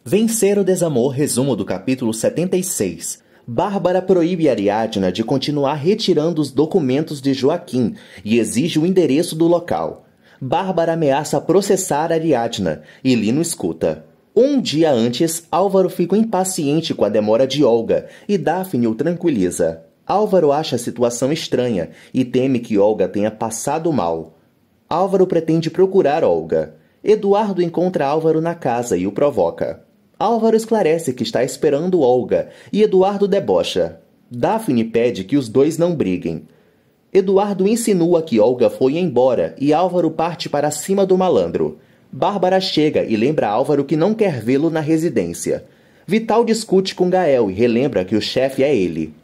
Vencer o desamor, resumo do capítulo 76. Bárbara proíbe Ariadna de continuar retirando os documentos de Joaquim e exige o endereço do local. Bárbara ameaça processar Ariadna e Lino escuta. Um dia antes, Álvaro fica impaciente com a demora de Olga e Daphne o tranquiliza. Álvaro acha a situação estranha e teme que Olga tenha passado mal. Álvaro pretende procurar Olga. Eduardo encontra Álvaro na casa e o provoca. Álvaro esclarece que está esperando Olga e Eduardo debocha. Daphne pede que os dois não briguem. Eduardo insinua que Olga foi embora e Álvaro parte para cima do malandro. Bárbara chega e lembra Álvaro que não quer vê-lo na residência. Vital discute com Gael e relembra que o chefe é ele.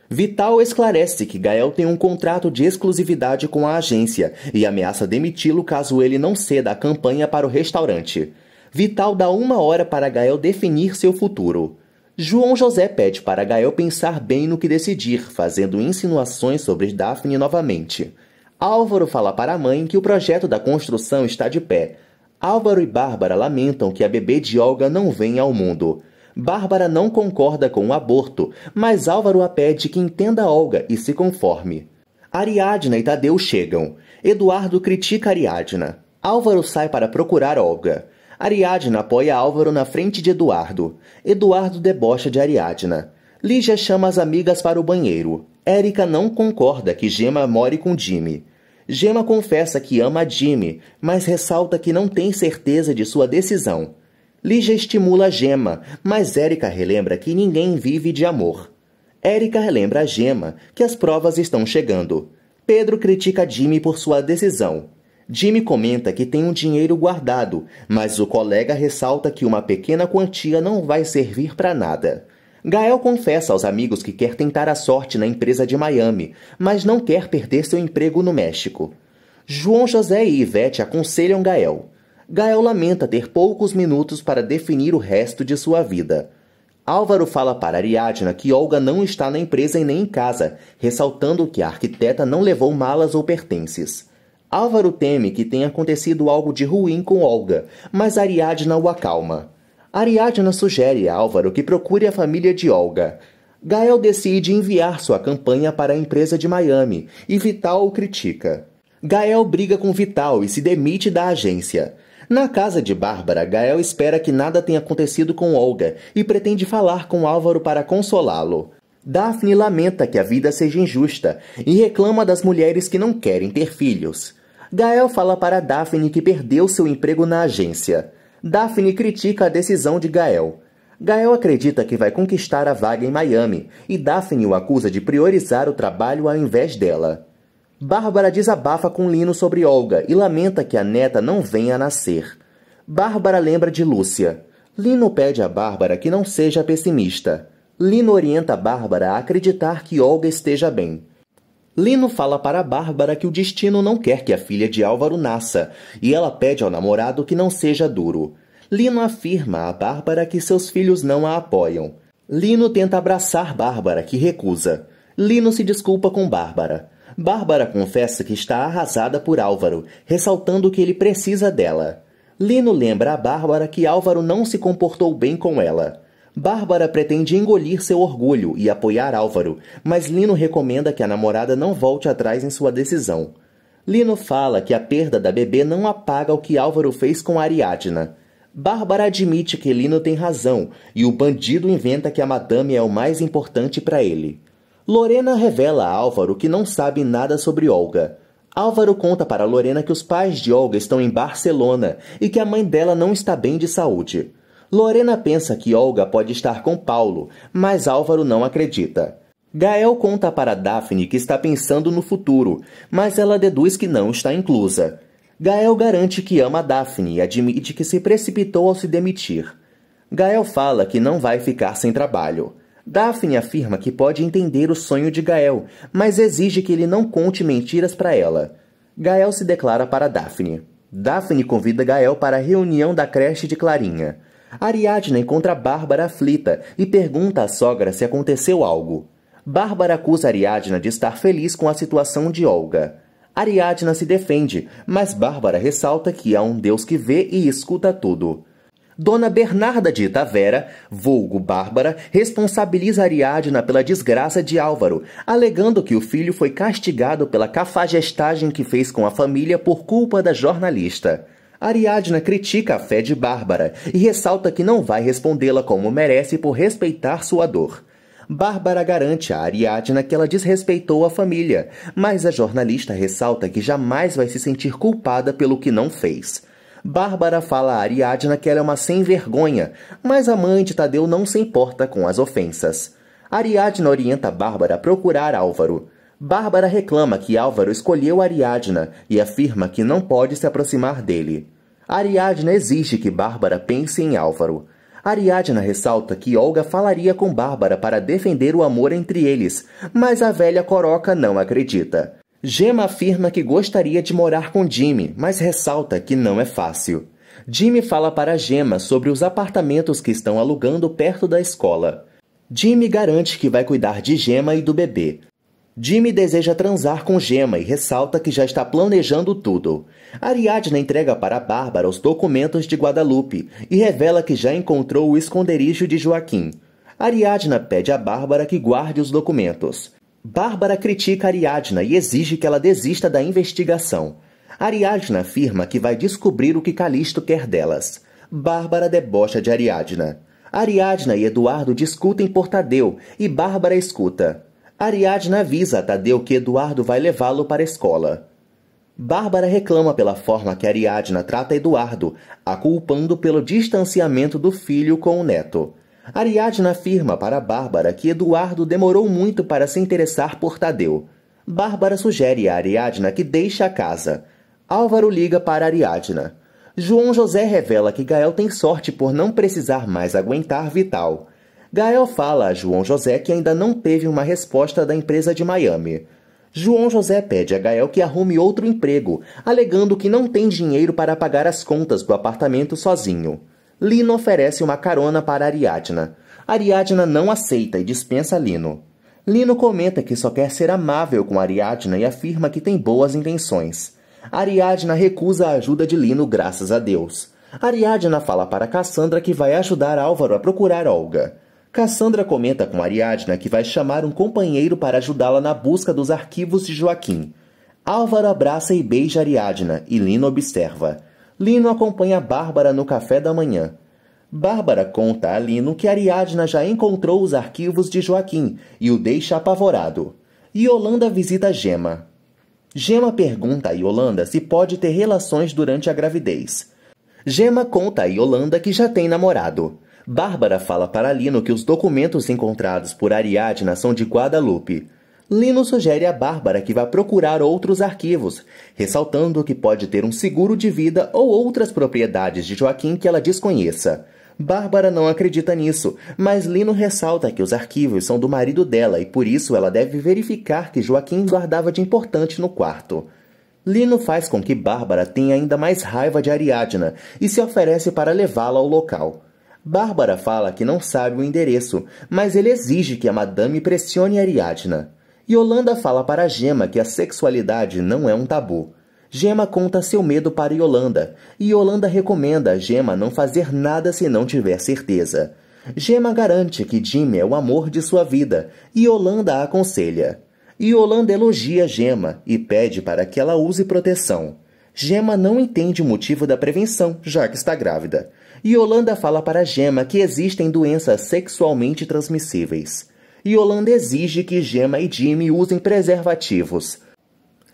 Vital esclarece que Gael tem um contrato de exclusividade com a agência e ameaça demiti-lo caso ele não ceda a campanha para o restaurante. Vital dá 1 hora para Gael definir seu futuro. João José pede para Gael pensar bem no que decidir, fazendo insinuações sobre Daphne novamente. Álvaro fala para a mãe que o projeto da construção está de pé. Álvaro e Bárbara lamentam que a bebê de Olga não venha ao mundo. Bárbara não concorda com o aborto, mas Álvaro a pede que entenda Olga e se conforme. Ariadna e Tadeu chegam. Eduardo critica Ariadna. Álvaro sai para procurar Olga. Ariadna apoia Álvaro na frente de Eduardo. Eduardo debocha de Ariadna. Lígia chama as amigas para o banheiro. Érica não concorda que Gemma more com Jimmy. Gemma confessa que ama Jimmy, mas ressalta que não tem certeza de sua decisão. Lígia estimula Gemma, mas Érica relembra que ninguém vive de amor. Érica relembra a Gemma que as provas estão chegando. Pedro critica Jimmy por sua decisão. Jimmy comenta que tem um dinheiro guardado, mas o colega ressalta que uma pequena quantia não vai servir para nada. Gael confessa aos amigos que quer tentar a sorte na empresa de Miami, mas não quer perder seu emprego no México. João José e Ivete aconselham Gael. Gael lamenta ter poucos minutos para definir o resto de sua vida. Álvaro fala para Ariadna que Olga não está na empresa e nem em casa, ressaltando que a arquiteta não levou malas ou pertences. Álvaro teme que tenha acontecido algo de ruim com Olga, mas Ariadna o acalma. Ariadna sugere a Álvaro que procure a família de Olga. Gael decide enviar sua campanha para a empresa de Miami e Vital o critica. Gael briga com Vital e se demite da agência. Na casa de Bárbara, Gael espera que nada tenha acontecido com Olga e pretende falar com Álvaro para consolá-lo. Daphne lamenta que a vida seja injusta e reclama das mulheres que não querem ter filhos. Gael fala para Daphne que perdeu seu emprego na agência. Daphne critica a decisão de Gael. Gael acredita que vai conquistar a vaga em Miami e Daphne o acusa de priorizar o trabalho ao invés dela. Bárbara desabafa com Lino sobre Olga e lamenta que a neta não venha a nascer. Bárbara lembra de Lúcia. Lino pede a Bárbara que não seja pessimista. Lino orienta a Bárbara a acreditar que Olga esteja bem. Lino fala para Bárbara que o destino não quer que a filha de Álvaro nasça, e ela pede ao namorado que não seja duro. Lino afirma a Bárbara que seus filhos não a apoiam. Lino tenta abraçar Bárbara, que recusa. Lino se desculpa com Bárbara. Bárbara confessa que está arrasada por Álvaro, ressaltando que ele precisa dela. Lino lembra a Bárbara que Álvaro não se comportou bem com ela. Bárbara pretende engolir seu orgulho e apoiar Álvaro, mas Lino recomenda que a namorada não volte atrás em sua decisão. Lino fala que a perda da bebê não apaga o que Álvaro fez com Ariadna. Bárbara admite que Lino tem razão e o bandido inventa que a madame é o mais importante para ele. Lorena revela a Álvaro que não sabe nada sobre Olga. Álvaro conta para Lorena que os pais de Olga estão em Barcelona e que a mãe dela não está bem de saúde. Lorena pensa que Olga pode estar com Paulo, mas Álvaro não acredita. Gael conta para Daphne que está pensando no futuro, mas ela deduz que não está inclusa. Gael garante que ama Daphne e admite que se precipitou ao se demitir. Gael fala que não vai ficar sem trabalho. Daphne afirma que pode entender o sonho de Gael, mas exige que ele não conte mentiras para ela. Gael se declara para Daphne. Daphne convida Gael para a reunião da creche de Clarinha. Ariadna encontra Bárbara aflita e pergunta à sogra se aconteceu algo. Bárbara acusa Ariadna de estar feliz com a situação de Olga. Ariadna se defende, mas Bárbara ressalta que há um Deus que vê e escuta tudo. Dona Bernarda de Itavera, vulgo Bárbara, responsabiliza Ariadna pela desgraça de Álvaro, alegando que o filho foi castigado pela cafagestagem que fez com a família por culpa da jornalista. Ariadna critica a fé de Bárbara e ressalta que não vai respondê-la como merece por respeitar sua dor. Bárbara garante a Ariadna que ela desrespeitou a família, mas a jornalista ressalta que jamais vai se sentir culpada pelo que não fez. Bárbara fala a Ariadna que ela é uma sem-vergonha, mas a mãe de Tadeu não se importa com as ofensas. Ariadna orienta Bárbara a procurar Álvaro. Bárbara reclama que Álvaro escolheu Ariadna e afirma que não pode se aproximar dele. Ariadna exige que Bárbara pense em Álvaro. Ariadna ressalta que Olga falaria com Bárbara para defender o amor entre eles, mas a velha Coroca não acredita. Gemma afirma que gostaria de morar com Jimmy, mas ressalta que não é fácil. Jimmy fala para Gemma sobre os apartamentos que estão alugando perto da escola. Jimmy garante que vai cuidar de Gemma e do bebê. Jimmy deseja transar com Gemma e ressalta que já está planejando tudo. Ariadna entrega para Bárbara os documentos de Guadalupe e revela que já encontrou o esconderijo de Joaquim. Ariadna pede a Bárbara que guarde os documentos. Bárbara critica Ariadna e exige que ela desista da investigação. Ariadna afirma que vai descobrir o que Calixto quer delas. Bárbara debocha de Ariadna. Ariadna e Eduardo discutem por Tadeu e Bárbara escuta. Ariadna avisa a Tadeu que Eduardo vai levá-lo para a escola. Bárbara reclama pela forma que Ariadna trata Eduardo, a culpando pelo distanciamento do filho com o neto. Ariadna afirma para Bárbara que Eduardo demorou muito para se interessar por Tadeu. Bárbara sugere a Ariadna que deixe a casa. Álvaro liga para Ariadna. João José revela que Gael tem sorte por não precisar mais aguentar Vital. Gael fala a João José que ainda não teve uma resposta da empresa de Miami. João José pede a Gael que arrume outro emprego, alegando que não tem dinheiro para pagar as contas do apartamento sozinho. Lino oferece uma carona para Ariadna. Ariadna não aceita e dispensa Lino. Lino comenta que só quer ser amável com Ariadna e afirma que tem boas intenções. Ariadna recusa a ajuda de Lino graças a Deus. Ariadna fala para Cassandra que vai ajudar Álvaro a procurar Olga. Cassandra comenta com Ariadna que vai chamar um companheiro para ajudá-la na busca dos arquivos de Joaquim. Álvaro abraça e beija Ariadna e Lino observa. Lino acompanha Bárbara no café da manhã. Bárbara conta a Lino que Ariadna já encontrou os arquivos de Joaquim e o deixa apavorado. Yolanda visita Gemma. Gemma pergunta a Yolanda se pode ter relações durante a gravidez. Gemma conta a Yolanda que já tem namorado. Bárbara fala para Lino que os documentos encontrados por Ariadna são de Guadalupe. Lino sugere a Bárbara que vá procurar outros arquivos, ressaltando que pode ter um seguro de vida ou outras propriedades de Joaquim que ela desconheça. Bárbara não acredita nisso, mas Lino ressalta que os arquivos são do marido dela e por isso ela deve verificar que Joaquim guardava de importante no quarto. Lino faz com que Bárbara tenha ainda mais raiva de Ariadna e se oferece para levá-la ao local. Bárbara fala que não sabe o endereço, mas ele exige que a madame pressione Ariadna. Yolanda fala para Gemma que a sexualidade não é um tabu. Gemma conta seu medo para Yolanda, e Yolanda recomenda a Gemma não fazer nada se não tiver certeza. Gemma garante que Jimmy é o amor de sua vida, e Yolanda a aconselha. Yolanda elogia Gemma e pede para que ela use proteção. Gemma não entende o motivo da prevenção, já que está grávida. Yolanda fala para Gemma que existem doenças sexualmente transmissíveis. Yolanda exige que Gemma e Jimmy usem preservativos.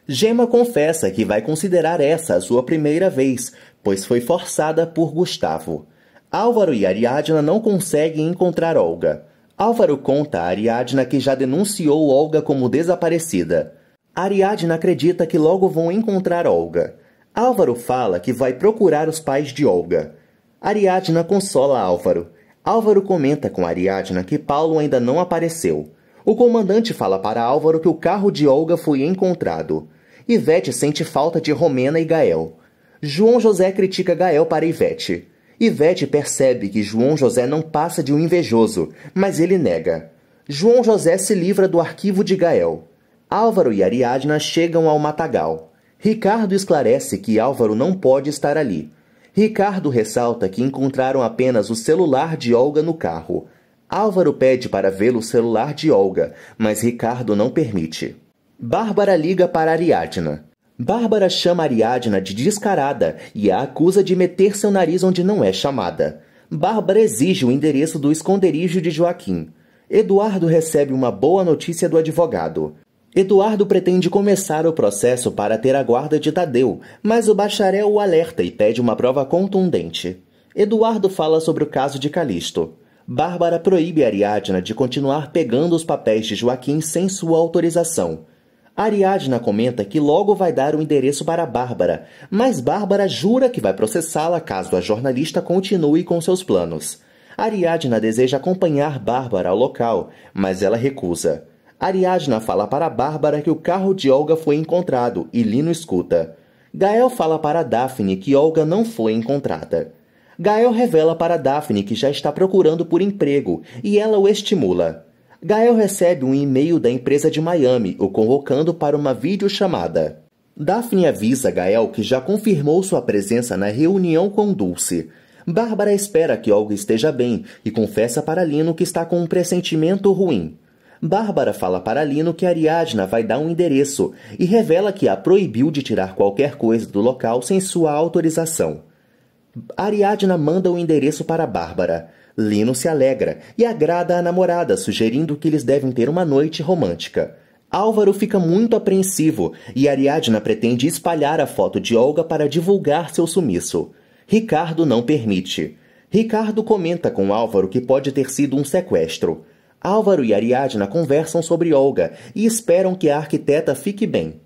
Gemma confessa que vai considerar essa a sua primeira vez, pois foi forçada por Gustavo. Álvaro e Ariadna não conseguem encontrar Olga. Álvaro conta a Ariadna que já denunciou Olga como desaparecida. Ariadna acredita que logo vão encontrar Olga. Álvaro fala que vai procurar os pais de Olga. Ariadna consola Álvaro. Álvaro comenta com Ariadna que Paulo ainda não apareceu. O comandante fala para Álvaro que o carro de Olga foi encontrado. Ivete sente falta de Romena e Gael. João José critica Gael para Ivete. Ivete percebe que João José não passa de um invejoso, mas ele nega. João José se livra do arquivo de Gael. Álvaro e Ariadna chegam ao matagal. Ricardo esclarece que Álvaro não pode estar ali. Ricardo ressalta que encontraram apenas o celular de Olga no carro. Álvaro pede para ver o celular de Olga, mas Ricardo não permite. Bárbara liga para Ariadna. Bárbara chama Ariadna de descarada e a acusa de meter seu nariz onde não é chamada. Bárbara exige o endereço do esconderijo de Joaquim. Eduardo recebe uma boa notícia do advogado. Eduardo pretende começar o processo para ter a guarda de Tadeu, mas o bacharel o alerta e pede uma prova contundente. Eduardo fala sobre o caso de Calixto. Bárbara proíbe Ariadna de continuar pegando os papéis de Joaquim sem sua autorização. Ariadna comenta que logo vai dar o endereço para Bárbara, mas Bárbara jura que vai processá-la caso a jornalista continue com seus planos. Ariadna deseja acompanhar Bárbara ao local, mas ela recusa. Ariadna fala para Bárbara que o carro de Olga foi encontrado e Lino escuta. Gael fala para Daphne que Olga não foi encontrada. Gael revela para Daphne que já está procurando por emprego e ela o estimula. Gael recebe um e-mail da empresa de Miami o convocando para uma videochamada. Daphne avisa Gael que já confirmou sua presença na reunião com Dulce. Bárbara espera que Olga esteja bem e confessa para Lino que está com um pressentimento ruim. Bárbara fala para Lino que Ariadna vai dar um endereço e revela que a proibiu de tirar qualquer coisa do local sem sua autorização. Ariadna manda o endereço para Bárbara. Lino se alegra e agrada a namorada, sugerindo que eles devem ter uma noite romântica. Álvaro fica muito apreensivo e Ariadna pretende espalhar a foto de Olga para divulgar seu sumiço. Ricardo não permite. Ricardo comenta com Álvaro que pode ter sido um sequestro. Álvaro e Ariadna conversam sobre Olga e esperam que a arquiteta fique bem.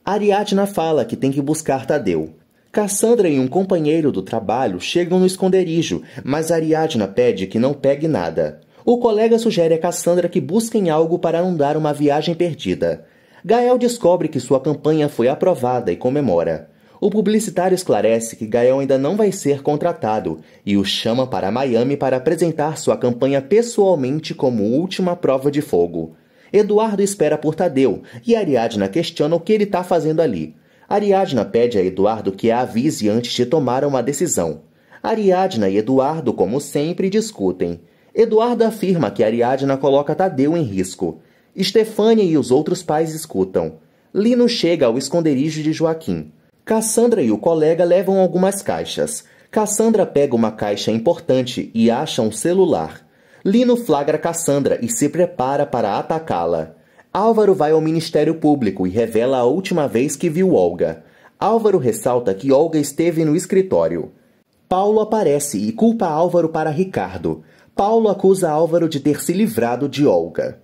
Ariadna fala que tem que buscar Tadeu. Cassandra e um companheiro do trabalho chegam no esconderijo, mas Ariadna pede que não pegue nada. O colega sugere a Cassandra que busquem algo para não dar uma viagem perdida. Gael descobre que sua campanha foi aprovada e comemora. O publicitário esclarece que Gael ainda não vai ser contratado e o chama para Miami para apresentar sua campanha pessoalmente como última prova de fogo. Eduardo espera por Tadeu e Ariadna questiona o que ele está fazendo ali. Ariadna pede a Eduardo que a avise antes de tomar uma decisão. Ariadna e Eduardo, como sempre, discutem. Eduardo afirma que Ariadna coloca Tadeu em risco. Estefânia e os outros pais escutam. Lino chega ao esconderijo de Joaquim. Cassandra e o colega levam algumas caixas. Cassandra pega uma caixa importante e acha um celular. Lino flagra Cassandra e se prepara para atacá-la. Álvaro vai ao Ministério Público e revela a última vez que viu Olga. Álvaro ressalta que Olga esteve no escritório. Paulo aparece e culpa Álvaro para Ricardo. Paulo acusa Álvaro de ter se livrado de Olga.